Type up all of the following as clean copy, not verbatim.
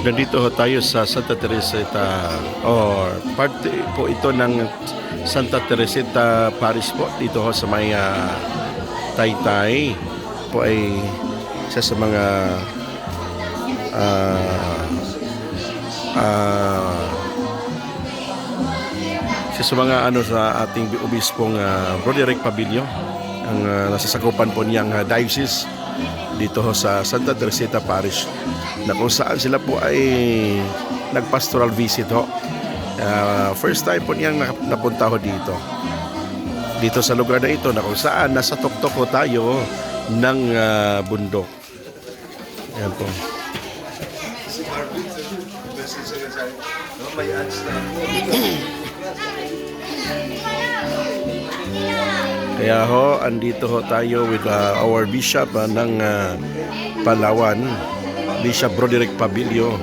Nandito ho tayo sa Santa Teresita or parte po ito ng Santa Teresita Parish po dito ho sa may Taytay po ay isa sa mga ano sa ating obispong Broderick Pabilio ang nasasakupan po niyang diocese dito ho sa Santa Teresita Parish na kung saan sila po ay nagpastoral visit ho. First time po niyang napunta ho dito sa lugar na ito na kung saan nasa tuktok ho tayo ng bundok. Ayan po. Kaya ho, andito ho tayo with our bishop ng Palawan, Bishop Broderick Pabilio.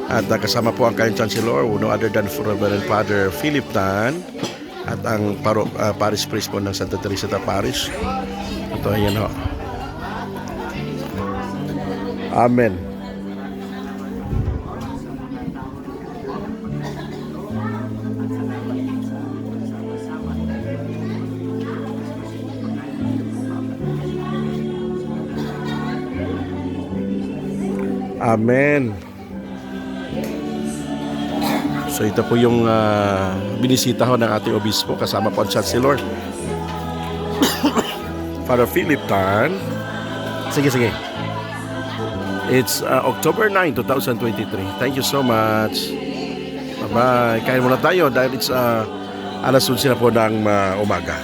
At kasama po ang kanyang chancellor, no other than Reverend Father Philip Tan, at ang parish priest po ng Santa Teresita Parish. Ito, ayan ho. Amen. Amen. So ito po yung binisita ho ng ating obispo kasama po ang Chancellor Father Philip Tan. Sige. It's October 9, 2023. Thank you so much. Bye-bye. Kain muna tayo dahil it's alas 11 na po ng umaga.